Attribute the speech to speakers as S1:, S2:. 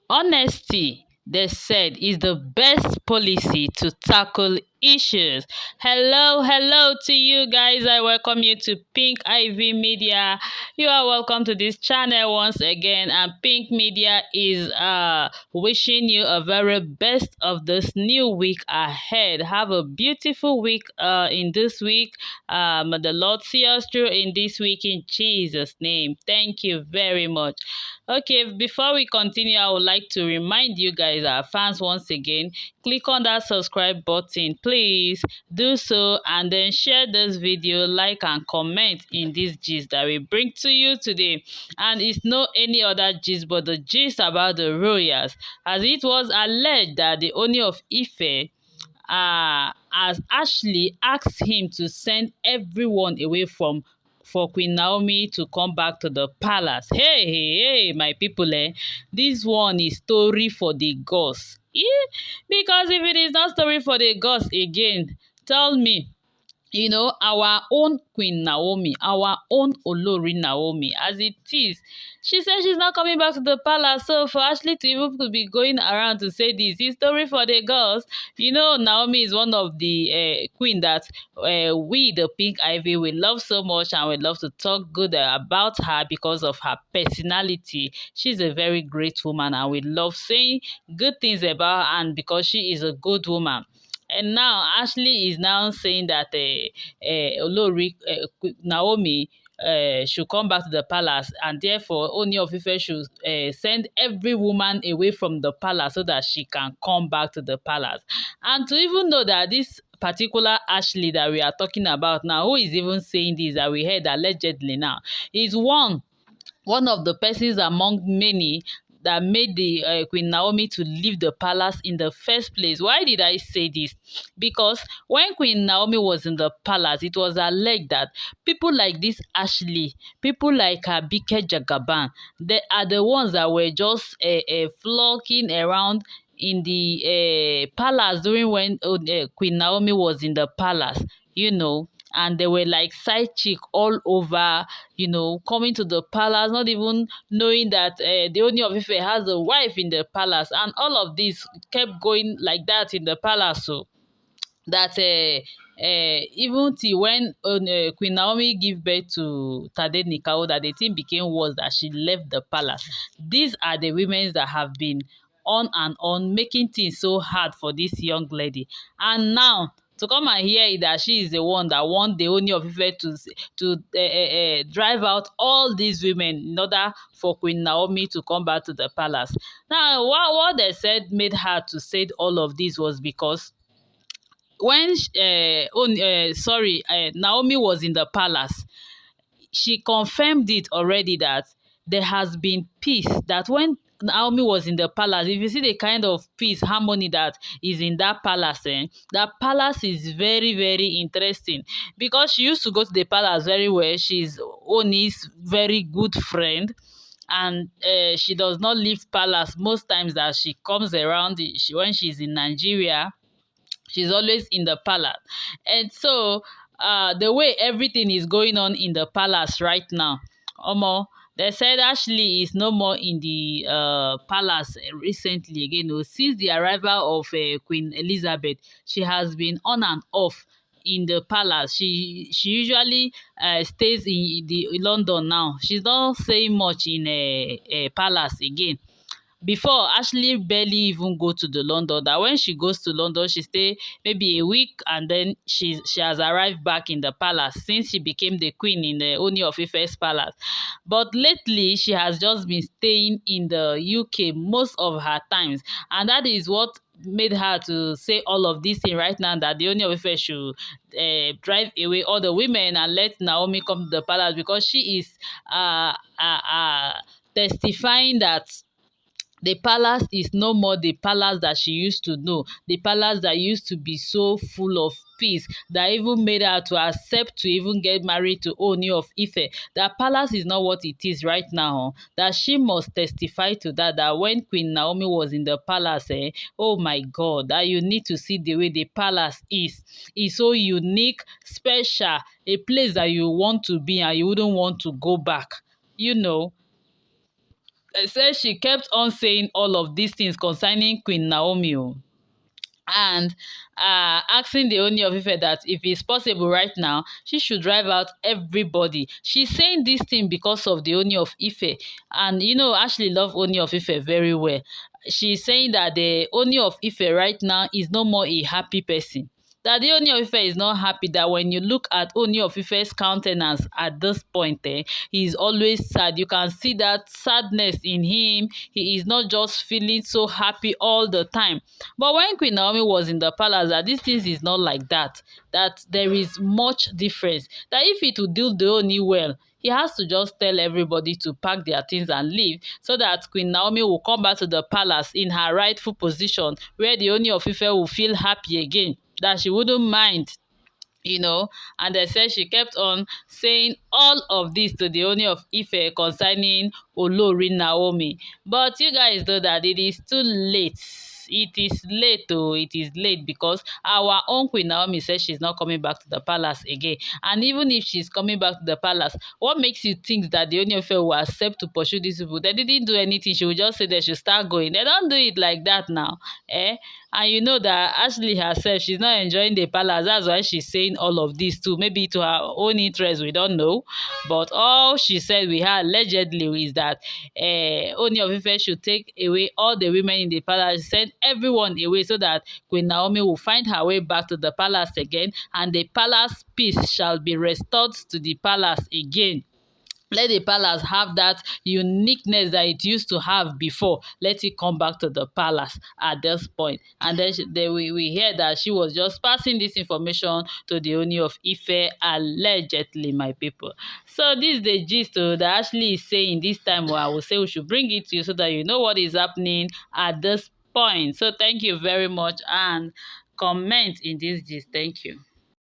S1: Honesty, they said, is the best policy to tackle issues. Hello to you guys. I welcome you to Pink Ivy Media. You are welcome to this channel once again. And Pink Media is wishing you a very best of this new week ahead. Have a beautiful week in this week. The Lord see us through in this week in Jesus' name. Thank you very much. Okay, before we continue, I would like to remind you guys, our fans, once again, click on that subscribe button. Please do so and then share this video, like and comment in this gist that we bring to you today. And it's not any other gist but the gist about the royals, as it was alleged that the Ooni of Ife as Ashley asked him to send everyone away from for Queen Naomi to come back to the palace. Hey, my people, this one is story for the gods. Because if it is not story for the gods again, tell me, our own Queen Naomi, our own Olori Naomi, as it is. She said she's not coming back to the palace. So for Ashley to even to be going around to say this is story for the girls. Naomi is one of the queen that we, the Pink Ivy, we love so much, and we love to talk good about her because of her personality. She's a very great woman, and we love saying good things about her, and because she is a good woman. And now Ashley is now saying that Olori Naomi should come back to the palace, and therefore Ooni of Ife should send every woman away from the palace so that she can come back to the palace. And to even know that this particular Ashley that we are talking about now, who is even saying this, that we heard allegedly now, is one of the persons among many that made the Queen Naomi to leave the palace in the first place. Why did I say this? Because when Queen Naomi was in the palace, it was alleged that people like this Ashley, people like Abike Jagaban, they are the ones that were just flocking around in the palace during when Queen Naomi was in the palace, and they were like side chick all over, coming to the palace, not even knowing that the Ooni of Ife has a wife in the palace, and all of this kept going like that in the palace. So that even till when Queen Naomi gave birth to Tadenikawo, that the thing became worse, that she left the palace. These are the women that have been on and on making things so hard for this young lady, and now to come and hear that she is the one that want the Ooni of Ife to drive out all these women in order for Queen Naomi to come back to the palace. Now, what they said made her to say all of this was because when Naomi was in the palace, she confirmed it already that there has been peace. That when Naomi was in the palace, if you see the kind of peace, harmony that is in that palace, that palace is very, very interesting, because she used to go to the palace very well. She's Oni's very good friend, and she does not leave palace most times that she comes around. When she's in Nigeria, she's always in the palace. And so the way everything is going on in the palace right now, Omo, they said Ashley is no more in the palace recently again. Since the arrival of Queen Elizabeth, she has been on and off in the palace. She usually stays in the London now. She's not saying much in a palace again. Before, Ashley barely even go to the London. That when she goes to London, she stay maybe a week, and then she has arrived back in the palace since she became the queen in the Ooni of Ife's palace. But lately, she has just been staying in the UK most of her times, and that is what made her to say all of these things right now, that the Ooni of Ife should drive away all the women and let Naomi come to the palace, because she is testifying that the palace is no more the palace that she used to know, the palace that used to be so full of peace, that even made her to accept to even get married to Ooni of Ife. That palace is not what it is right now. That she must testify to that, that when Queen Naomi was in the palace, oh my God, that you need to see the way the palace is. It's so unique, special, a place that you want to be and you wouldn't want to go back. said she kept on saying all of these things concerning Queen Naomi. Oh, and asking the Ooni of Ife that if it's possible right now, she should drive out everybody. She's saying this thing because of the Ooni of Ife. And you know, Ashley love Ooni of Ife very well. She's saying that the Ooni of Ife right now is no more a happy person. That the Ooni of Ife is not happy, that when you look at Ooni of Ife's countenance at this point, he is always sad. You can see that sadness in him. He is not just feeling so happy all the time. But when Queen Naomi was in the palace, that these things is not like that. That there is much difference. That if it will do the Ooni well, he has to just tell everybody to pack their things and leave, so that Queen Naomi will come back to the palace in her rightful position, where the Ooni of Ife will feel happy again, that she wouldn't mind, you know. And they said she kept on saying all of this to the Ooni of Ife concerning Olori Naomi. But you guys know that it is too late. It is late, oh, it is late, because our own Queen Naomi says she's not coming back to the palace again. And even if she's coming back to the palace, what makes you think that the Ooni of Ife will accept to pursue these people? They didn't do anything. She will just say they should start going. They don't do it like that now. Eh? And you know that Ashley herself, she's not enjoying the palace. That's why she's saying all of this too. Maybe to her own interest, we don't know. But all she said with her allegedly is that Ooni of Ife should take away all the women in the palace, send everyone away, so that Queen Naomi will find her way back to the palace again, and the palace peace shall be restored to the palace again. Let the palace have that uniqueness that it used to have before. Let it come back to the palace at this point. And then we hear that she was just passing this information to the Ooni of Ife, allegedly, my people. So this is the gist that Ashley is saying this time. Well, I will say we should bring it to you so that you know what is happening at this point. So thank you very much, and comment in this gist. Thank you.